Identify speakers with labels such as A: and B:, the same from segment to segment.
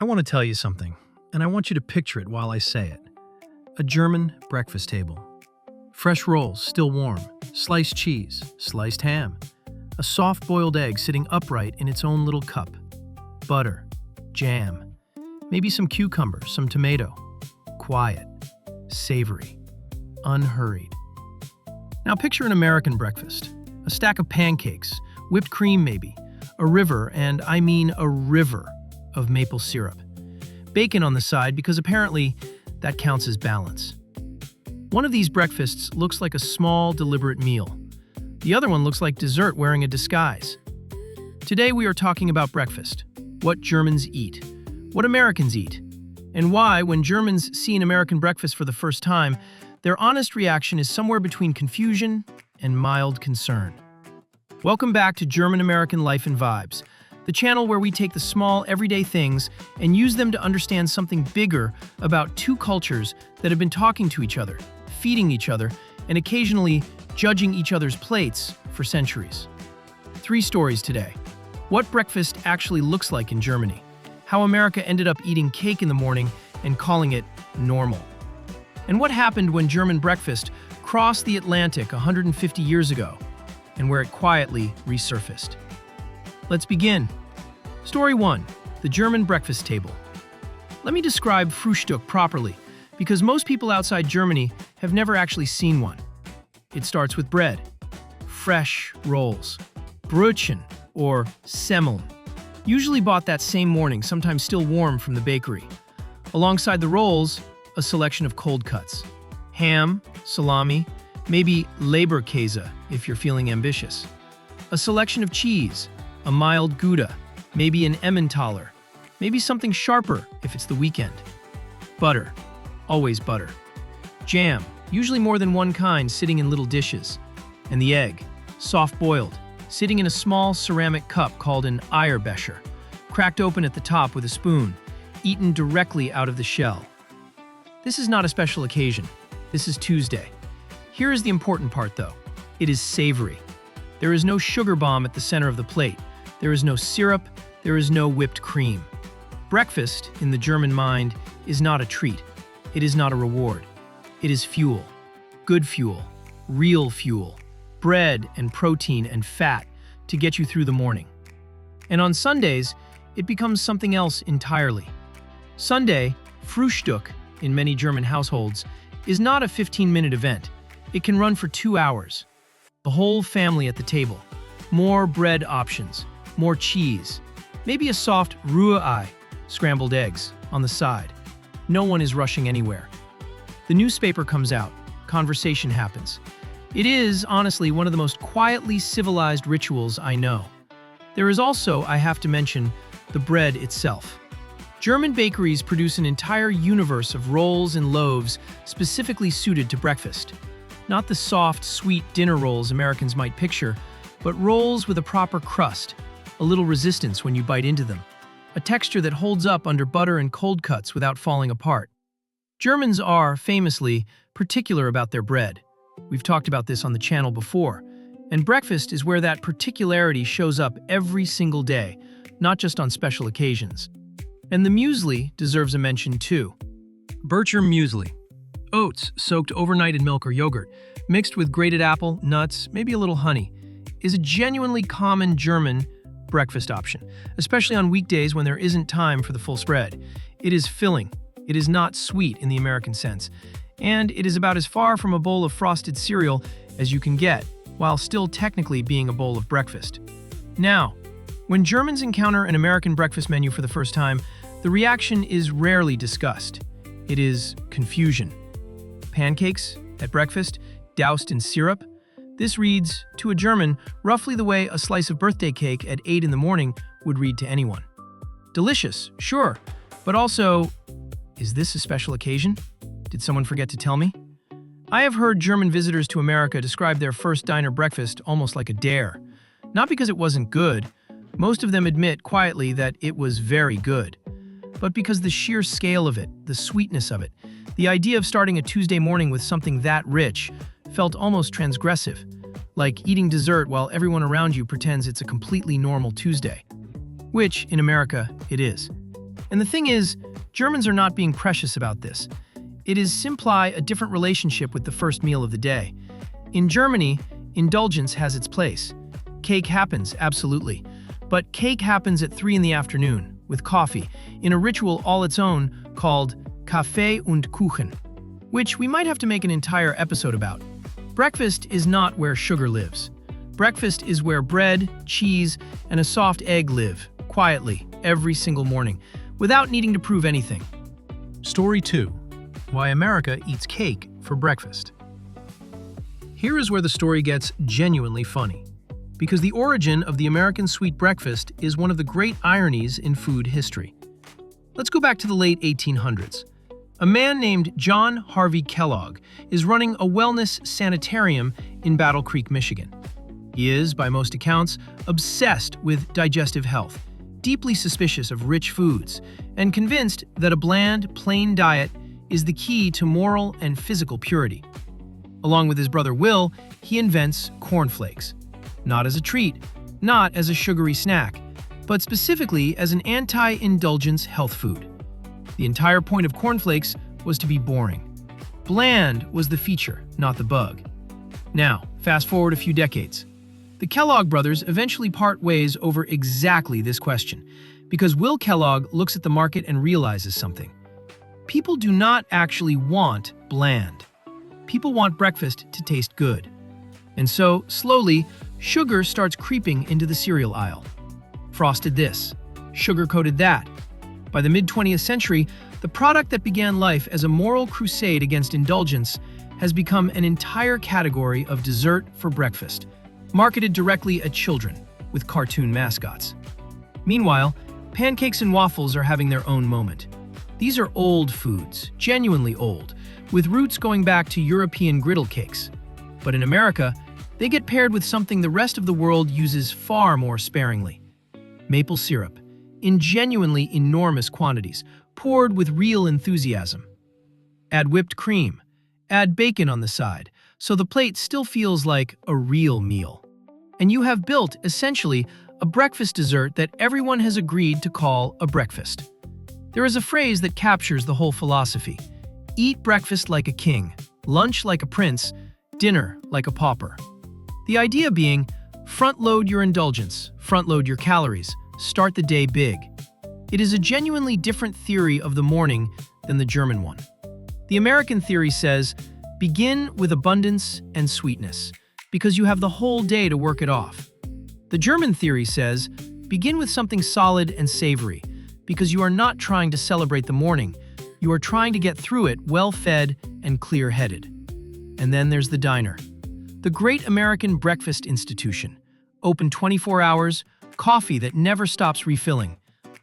A: I want to tell you something, and I want you to picture it while I say it. A German breakfast table. Fresh rolls, still warm, sliced cheese, sliced ham, a soft-boiled egg sitting upright in its own little cup, butter, jam, maybe some cucumber, some tomato. Quiet, savory, unhurried. Now picture an American breakfast. A stack of pancakes, whipped cream maybe, a river, and I mean a river, of maple syrup. Bacon on the side because apparently that counts as balance. One of these breakfasts looks like a small, deliberate meal. The other one looks like dessert wearing a disguise. Today we are talking about breakfast, what Germans eat, what Americans eat, and why, when Germans see an American breakfast for the first time, their honest reaction is somewhere between confusion and mild concern. Welcome back to German-American Life and Vibes, the channel where we take the small, everyday things and use them to understand something bigger about two cultures that have been talking to each other, feeding each other, and occasionally judging each other's plates for centuries. 3 stories today. What breakfast actually looks like in Germany. How America ended up eating cake in the morning and calling it normal. And what happened when German breakfast crossed the Atlantic 150 years ago, and where it quietly resurfaced. Let's begin. Story 1. The German breakfast table. Let me describe Frühstück properly, because most people outside Germany have never actually seen one. It starts with bread, fresh rolls, Brötchen or Semmeln, usually bought that same morning, sometimes still warm from the bakery. Alongside the rolls, a selection of cold cuts, ham, salami, maybe Leberkäse if you're feeling ambitious, a selection of cheese, a mild Gouda, maybe an Emmentaler, maybe something sharper if it's the weekend. Butter, always butter. Jam, usually more than one kind, sitting in little dishes. And the egg, soft-boiled, sitting in a small ceramic cup called an Eierbecher, cracked open at the top with a spoon, eaten directly out of the shell. This is not a special occasion. This is Tuesday. Here is the important part, though. It is savory. There is no sugar bomb at the center of the plate. There is no syrup, there is no whipped cream. Breakfast, in the German mind, is not a treat. It is not a reward. It is fuel. Good fuel. Real fuel. Bread and protein and fat to get you through the morning. And on Sundays, it becomes something else entirely. Sunday, Frühstück, in many German households, is not a 15-minute event. It can run for 2 hours. The whole family at the table. More bread options. More cheese, maybe a soft Rührei, scrambled eggs, on the side. No one is rushing anywhere. The newspaper comes out, conversation happens. It is, honestly, one of the most quietly civilized rituals I know. There is also, I have to mention, the bread itself. German bakeries produce an entire universe of rolls and loaves specifically suited to breakfast. Not the soft, sweet dinner rolls Americans might picture, but rolls with a proper crust, a little resistance when you bite into them, a texture that holds up under butter and cold cuts without falling apart. Germans are, famously, particular about their bread. We've talked about this on the channel before, and breakfast is where that particularity shows up every single day, not just on special occasions. And the muesli deserves a mention too. Bircher muesli. Oats soaked overnight in milk or yogurt, mixed with grated apple, nuts, maybe a little honey, is a genuinely common German breakfast option, especially on weekdays when there isn't time for the full spread. It is filling. It is not sweet in the American sense. And it is about as far from a bowl of frosted cereal as you can get, while still technically being a bowl of breakfast. Now, when Germans encounter an American breakfast menu for the first time, the reaction is rarely discussed. It is confusion. Pancakes at breakfast, doused in syrup? This reads, to a German, roughly the way a slice of birthday cake at 8 in the morning would read to anyone. Delicious, sure, but also, is this a special occasion? Did someone forget to tell me? I have heard German visitors to America describe their first diner breakfast almost like a dare. Not because it wasn't good. Most of them admit quietly that it was very good. But because the sheer scale of it, the sweetness of it, the idea of starting a Tuesday morning with something that rich felt almost transgressive, like eating dessert while everyone around you pretends it's a completely normal Tuesday. Which, in America, it is. And the thing is, Germans are not being precious about this. It is simply a different relationship with the first meal of the day. In Germany, indulgence has its place. Cake happens, absolutely. But cake happens at 3 in the afternoon, with coffee, in a ritual all its own called Kaffee und Kuchen, which we might have to make an entire episode about. Breakfast is not where sugar lives. Breakfast is where bread, cheese, and a soft egg live, quietly, every single morning, without needing to prove anything. Story 2. Why America Eats Cake for Breakfast. Here is where the story gets genuinely funny, because the origin of the American sweet breakfast is one of the great ironies in food history. Let's go back to the late 1800s. A man named John Harvey Kellogg is running a wellness sanitarium in Battle Creek, Michigan. He is, by most accounts, obsessed with digestive health, deeply suspicious of rich foods, and convinced that a bland, plain diet is the key to moral and physical purity. Along with his brother Will, he invents cornflakes. Not as a treat, not as a sugary snack, but specifically as an anti-indulgence health food. The entire point of cornflakes was to be boring. Bland was the feature, not the bug. Now, fast forward a few decades. The Kellogg brothers eventually part ways over exactly this question, because Will Kellogg looks at the market and realizes something. People do not actually want bland. People want breakfast to taste good. And so, slowly, sugar starts creeping into the cereal aisle. Frosted this, sugar-coated that. By the mid-20th century, the product that began life as a moral crusade against indulgence has become an entire category of dessert for breakfast, marketed directly at children with cartoon mascots. Meanwhile, pancakes and waffles are having their own moment. These are old foods, genuinely old, with roots going back to European griddle cakes. But in America, they get paired with something the rest of the world uses far more sparingly: maple syrup, in genuinely enormous quantities, poured with real enthusiasm. Add whipped cream, add bacon on the side, so the plate still feels like a real meal. And you have built, essentially, a breakfast dessert that everyone has agreed to call a breakfast. There is a phrase that captures the whole philosophy: eat breakfast like a king, lunch like a prince, dinner like a pauper. The idea being, front-load your indulgence, front-load your calories, start the day big. It is a genuinely different theory of the morning than the German one. The American theory says, begin with abundance and sweetness, because you have the whole day to work it off. The German theory says, begin with something solid and savory, because you are not trying to celebrate the morning, you are trying to get through it well-fed and clear-headed. And then there's the diner. The great American breakfast institution, open 24 hours, coffee that never stops refilling,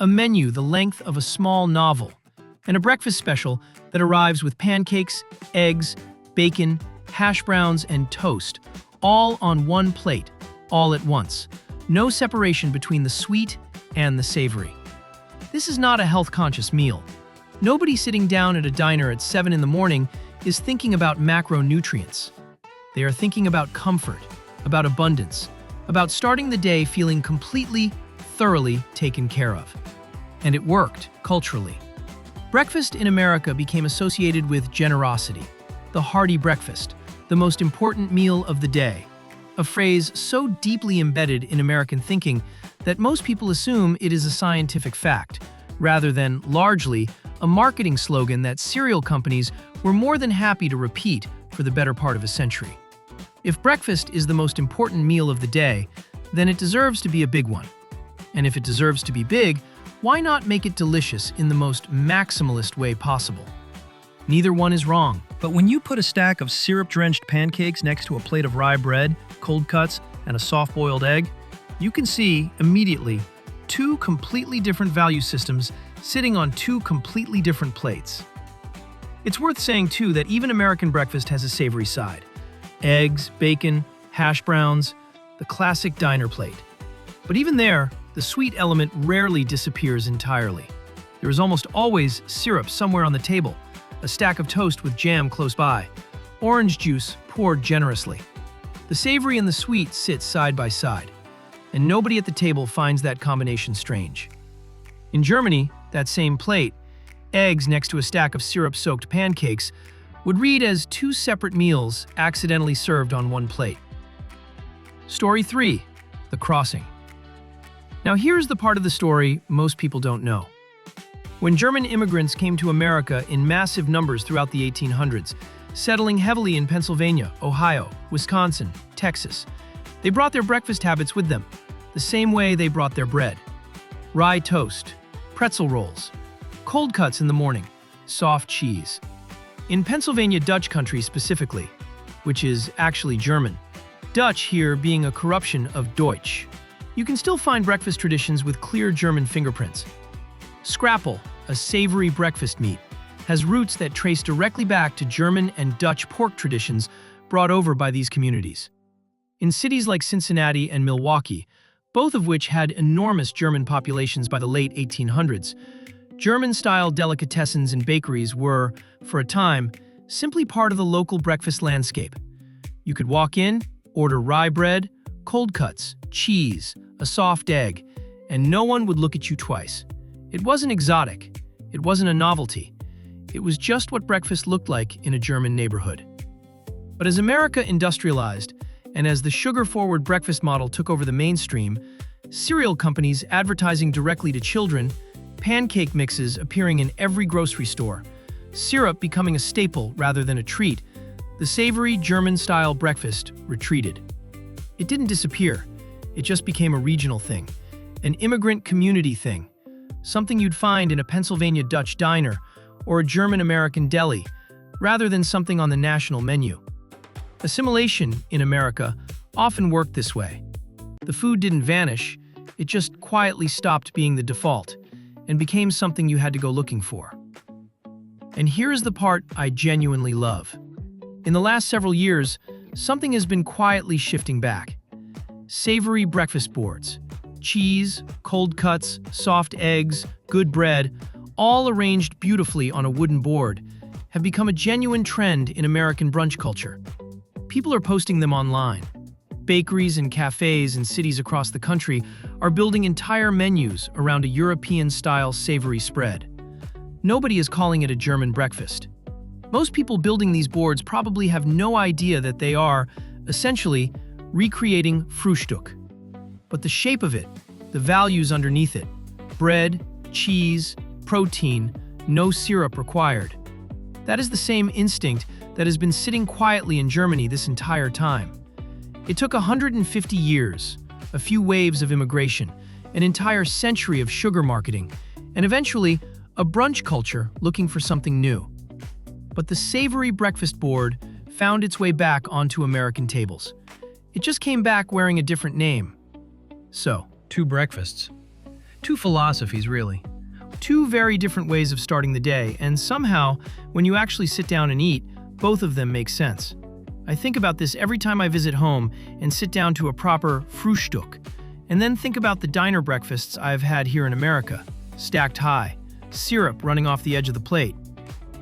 A: a menu the length of a small novel, and a breakfast special that arrives with pancakes, eggs, bacon, hash browns, and toast, all on one plate, all at once. No separation between the sweet and the savory. This is not a health-conscious meal. Nobody sitting down at a diner at 7 in the morning is thinking about macronutrients. They are thinking about comfort, about abundance, about starting the day feeling completely, thoroughly taken care of. And it worked, culturally. Breakfast in America became associated with generosity, the hearty breakfast, the most important meal of the day, a phrase so deeply embedded in American thinking that most people assume it is a scientific fact, rather than, largely, a marketing slogan that cereal companies were more than happy to repeat for the better part of a century. If breakfast is the most important meal of the day, then it deserves to be a big one. And if it deserves to be big, why not make it delicious in the most maximalist way possible? Neither one is wrong. But when you put a stack of syrup-drenched pancakes next to a plate of rye bread, cold cuts, and a soft-boiled egg, you can see, immediately, two completely different value systems sitting on two completely different plates. It's worth saying, too, that even American breakfast has a savory side. Eggs, bacon, hash browns, the classic diner plate. But even there, the sweet element rarely disappears entirely. There is almost always syrup somewhere on the table, a stack of toast with jam close by, orange juice poured generously. The savory and the sweet sit side by side, and nobody at the table finds that combination strange. In Germany, that same plate, eggs next to a stack of syrup-soaked pancakes, would read as two separate meals accidentally served on one plate. Story 3. The Crossing. Now here's the part of the story most people don't know. When German immigrants came to America in massive numbers throughout the 1800s, settling heavily in Pennsylvania, Ohio, Wisconsin, Texas, they brought their breakfast habits with them, the same way they brought their bread. Rye toast, pretzel rolls, cold cuts in the morning, soft cheese. In Pennsylvania Dutch country specifically, which is actually German, Dutch here being a corruption of Deutsch, you can still find breakfast traditions with clear German fingerprints. Scrapple, a savory breakfast meat, has roots that trace directly back to German and Dutch pork traditions brought over by these communities. In cities like Cincinnati and Milwaukee, both of which had enormous German populations by the late 1800s, German-style delicatessens and bakeries were, for a time, simply part of the local breakfast landscape. You could walk in, order rye bread, cold cuts, cheese, a soft egg, and no one would look at you twice. It wasn't exotic. It wasn't a novelty. It was just what breakfast looked like in a German neighborhood. But as America industrialized, and as the sugar-forward breakfast model took over the mainstream, cereal companies advertising directly to children, pancake mixes appearing in every grocery store, syrup becoming a staple rather than a treat, the savory German-style breakfast retreated. It didn't disappear. It just became a regional thing, an immigrant community thing, something you'd find in a Pennsylvania Dutch diner or a German-American deli, rather than something on the national menu. Assimilation in America often worked this way. The food didn't vanish, it just quietly stopped being the default and became something you had to go looking for. And here's the part I genuinely love. In the last several years, something has been quietly shifting back. Savory breakfast boards, cheese, cold cuts, soft eggs, good bread, all arranged beautifully on a wooden board, have become a genuine trend in American brunch culture. People are posting them online. Bakeries and cafes in cities across the country are building entire menus around a European-style savory spread. Nobody is calling it a German breakfast. Most people building these boards probably have no idea that they are, essentially, recreating Frühstück. But the shape of it, the values underneath it, bread, cheese, protein, no syrup required. That is the same instinct that has been sitting quietly in Germany this entire time. It took 150 years, a few waves of immigration, an entire century of sugar marketing, and eventually a brunch culture looking for something new. But the savory breakfast board found its way back onto American tables. It just came back wearing a different name. So, two breakfasts. Two philosophies, really. Two very different ways of starting the day, and somehow, when you actually sit down and eat, both of them make sense. I think about this every time I visit home and sit down to a proper Frühstück, and then think about the diner breakfasts I've had here in America, stacked high, syrup running off the edge of the plate.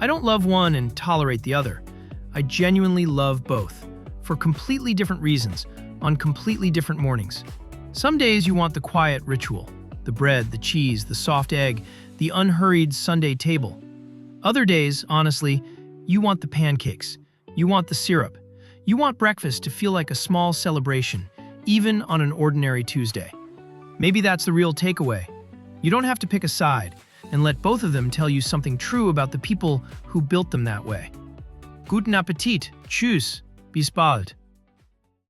A: I don't love one and tolerate the other. I genuinely love both, for completely different reasons, on completely different mornings. Some days you want the quiet ritual, the bread, the cheese, the soft egg, the unhurried Sunday table. Other days, honestly, you want the pancakes. You want the syrup. You want breakfast to feel like a small celebration, even on an ordinary Tuesday. Maybe that's the real takeaway. You don't have to pick a side, and let both of them tell you something true about the people who built them that way. Guten Appetit. Tschüss. Bis bald.